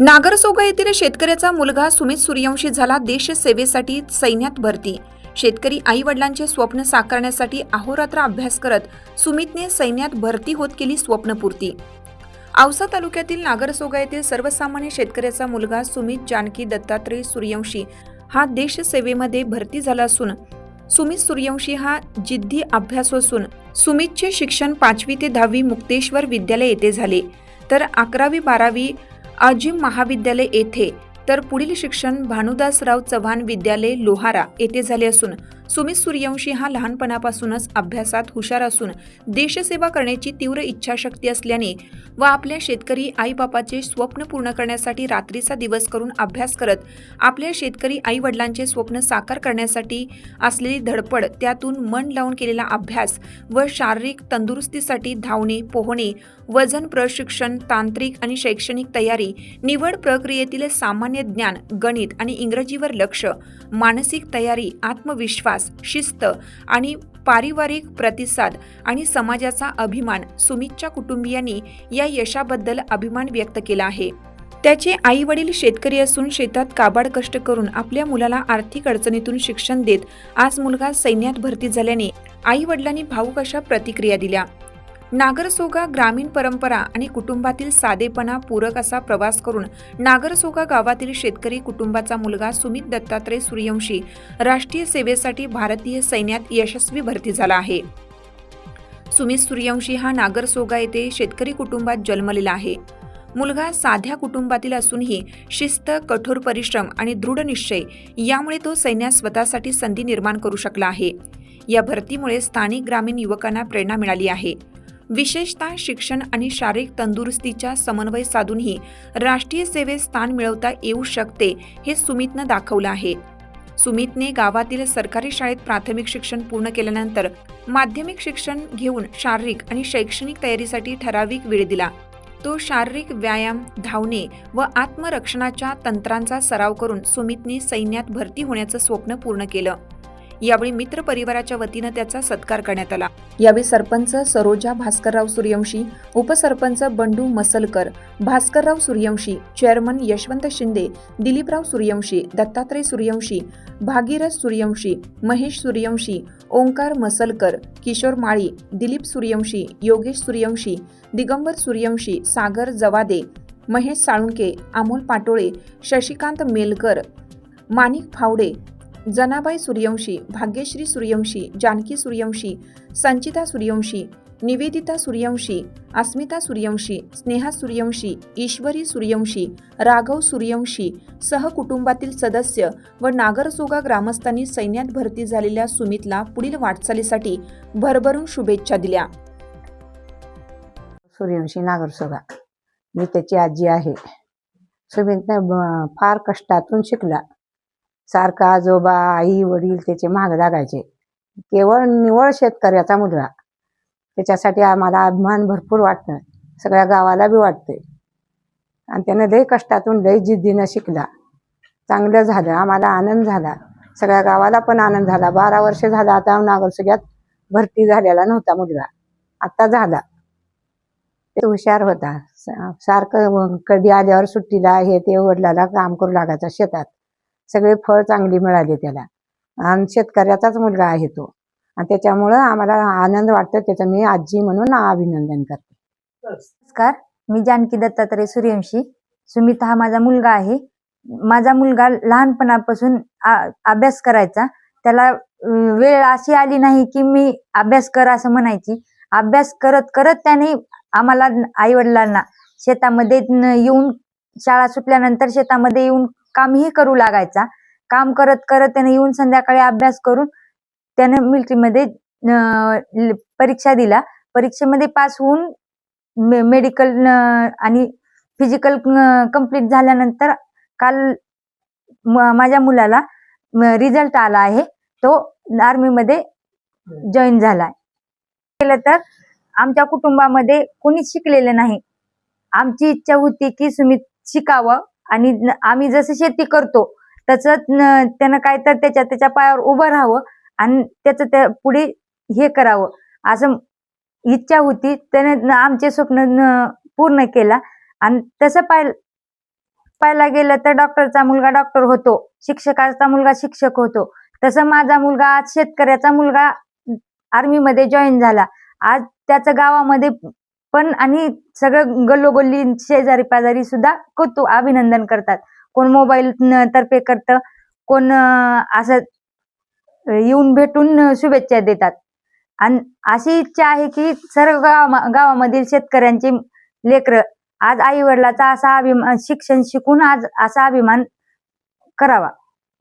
नागरसोगा येथील शेतकऱ्याचा मुलगा सुमित सूर्यवंशी झाला देशसेवेसाठी सैन्यात भरती। शेतकरी आई वडिलांचे स्वप्न साकारण्यासाठी अहोरात्र अभ्यास करत सुमितने सैन्यात भरती होत केली स्वप्नपूर्ती। औसा तालुक्यातील नागरसोगा येथील सर्वसामान्य शेतकऱ्याचा मुलगा सुमित जानकी दत्तात्रय सूर्यवंशी हा देशसेवेमध्ये भरती झाला असून सुमित सूर्यवंशी हा जिद्दी अभ्यासू असून सुमितचे शिक्षण 5वी ते 10वी मुक्तेश्वर विद्यालय येथे झाले, तर 11वी 12वी आजिम महाविद्यालय येथे, तर पुढील शिक्षण भानुदासराव चव्हाण विद्यालय लोहारा येथे झाले असून सुमित सूर्यवंशी हा लहानपणापासूनच अभ्यासात हुशार असून देशसेवा करण्याची तीव्र इच्छाशक्ती असल्याने व आपल्या शेतकरी आईबापाचे स्वप्न पूर्ण करण्यासाठी रात्रीचा दिवस करून अभ्यास करत आपल्या शेतकरी आई वडिलांचे स्वप्न साकार करण्यासाठी असलेली धडपड, त्यातून मन लावून केलेला अभ्यास व शारीरिक तंदुरुस्तीसाठी धावणे, पोहणे, वजन प्रशिक्षण, तांत्रिक आणि शैक्षणिक तयारी, निवड प्रक्रियेतील सामान्य ज्ञान, गणित आणि इंग्रजीवर लक्ष, मानसिक तयारी, आत्मविश्वास, शिस्त आणि पारिवारिक प्रतिसाद आणि समाजाचा अभिमान, सुमितच्या कुटुंबियांनी या यशाबद्दल अभिमान व्यक्त केला आहे। त्याचे आई वडील शेतकरी असून शेतात काबाड कष्ट करून आपल्या मुलाला आर्थिक अडचणीतून शिक्षण देत आज मुलगा सैन्यात भरती झाल्याने आई वडिलांनी भावुक अशा प्रतिक्रिया दिल्या। नागरसोगा ग्रामीण परंपरा आणि कुटुंबातील साधेपणा पूरक असा प्रवास करून नागरसोगा गावातील शेतकरी कुटुंबाचा मुलगा सुमित दत्तात्रय सूर्यवंशी राष्ट्रीय सेवेसाठी भारतीय सैन्यात यशस्वी भरती झाला आहे। सुमित सूर्यवंशी हा नागरसोगा येथे शेतकरी कुटुंबात जन्मलेला आहे। मुलगा साध्या कुटुंबातील असूनही शिस्त, कठोर परिश्रम आणि दृढ निश्चय यामुळे तो सैन्यात स्वतःसाठी संधी निर्माण करू शकला आहे। या भरतीमुळे स्थानिक ग्रामीण युवकांना प्रेरणा मिळाली आहे। विशेषतः शिक्षण आणि शारीरिक तंदुरुस्तीचा समन्वय साधूनही राष्ट्रीय सेवेत स्थान मिळवता येऊ शकते हे सुमितनं दाखवलं आहे। सुमितने गावातील सरकारी शाळेत प्राथमिक शिक्षण पूर्ण केल्यानंतर माध्यमिक शिक्षण घेऊन शारीरिक आणि शैक्षणिक तयारीसाठी ठराविक वेळ दिला। तो शारीरिक व्यायाम, धावणे व आत्मरक्षणाच्या तंत्रांचा सराव करून सुमितने सैन्यात भरती होण्याचं स्वप्न पूर्ण केलं। यावेळी मित्र परिवाराच्या वतीनं त्याचा सत्कार करण्यात आला। यावेळी सरपंच सरोजा भास्करराव सूर्यवंशी, उपसरपंच बंडू मसलकर, भास्करराव सूर्यवंशी, चेअरमन यशवंत शिंदे, दिलीपराव सूर्यवंशी, दत्तात्रय सूर्यवंशी, भागीरथ सूर्यवंशी, महेश सूर्यवंशी, ओंकार मसलकर, किशोर माळी, दिलीप सूर्यवंशी, योगेश सूर्यवंशी, दिगंबर सूर्यवंशी, सागर जवादे, महेश साळुंके, अमोल पाटोळे, शशिकांत मेलकर, माणिक फावडे, जनाबाई सूर्यवंशी, भाग्यश्री सूर्यवंशी, जानकी सूर्यवंशी, संचिता सूर्यवंशी, निवेदिता सूर्यवंशी, अस्मिता सूर्यवंशी, स्नेहा सूर्यवंशी, ईश्वरी सूर्यवंशी, राघव सूर्यवंशी सह कुटुंबातील सदस्य व नागरसोगा ग्रामस्थांनी सैन्यात भरती झालेल्या सुमितला पुढील वाटचालीसाठी भरभरून शुभेच्छा दिल्या। सूर्यवंशी नागरसोगा, मी त्याची आजी आहे। सुमितने फार कष्टातून शिकला। सारखा आजोबा, आई वडील त्याचे माग लागायचे। केवळ निवळ शेतकऱ्याचा मुलगा, त्याच्यासाठी आम्हाला अभिमान भरपूर वाटतं, सगळ्या गावाला बी वाटते। आणि त्याने लई कष्टातून लई जिद्दीनं शिकला। चांगलं झालं, आम्हाला आनंद झाला, सगळ्या गावाला पण आनंद झाला। 12 वर्ष झाला आता नागरसोग्यात भरती झालेला नव्हता मुलगा, आता झाला। ते हुशार होता, सारखं कधी आल्यावर सुट्टीला हे ते वडिलाला काम करू लागायचा शेतात। सगळे फळ चांगली मिळाले त्याला, आणि शेतकऱ्याचाच मुलगा आहे तो, आणि त्याच्यामुळं आम्हाला आनंद वाटतो। त्याचं मी आजी म्हणून अभिनंदन करते। नमस्कार, मी जानकी दत्तात्रय सूर्यवंशी। सुमित हा माझा मुलगा आहे। माझा मुलगा लहानपणापासून अभ्यास करायचा। त्याला वेळ अशी आली नाही की मी अभ्यास कर असं म्हणायची। अभ्यास करत करत त्याने आम्हाला आई वडिलांना शेतामध्ये येऊन, शाळा सुटल्यानंतर शेतामध्ये येऊन कामही करू लागायचा। काम करत करत त्याने येऊन संध्याकाळी अभ्यास करून त्याने मिलिटरीमध्ये परीक्षा दिला। परीक्षेमध्ये पास होऊन मेडिकल आणि फिजिकल कंप्लीट झाल्यानंतर काल माझ्या मुलाला रिझल्ट आला आहे, तो आर्मीमध्ये जॉईन झालाय। केलं तर आमच्या कुटुंबामध्ये कोणीच शिकलेलं नाही। आमची इच्छा होती की सुमित शिकावं, आणि आम्ही जसं शेती करतो तसंच त्यानं काय तर त्याच्या पायावर उभं राहावं आणि त्याचं त्या पुढे हे करावं असं इच्छा होती। त्याने आमचे स्वप्न पूर्ण केला, आणि तसं पाहायला गेलं तर डॉक्टरचा मुलगा डॉक्टर होतो, शिक्षकाचा मुलगा शिक्षक होतो, तसं माझा मुलगा आज शेतकऱ्याचा मुलगा आर्मीमध्ये जॉईन झाला. आज त्याचं गावामध्ये पण आणि सगळं गल्लोगल्ली शेजारी पाजारी सुद्धा कौतुक अभिनंदन करतात. कोण मोबाईल तर्फे करतं, कोण असं येऊन भेटून शुभेच्छा देतात. आणि अशी इच्छा आहे की सर्व गावामधील शेतकऱ्यांचे लेकरं आज आई वडिलाचा असा अभिमान शिक्षण शिकून आज असा अभिमान करावा.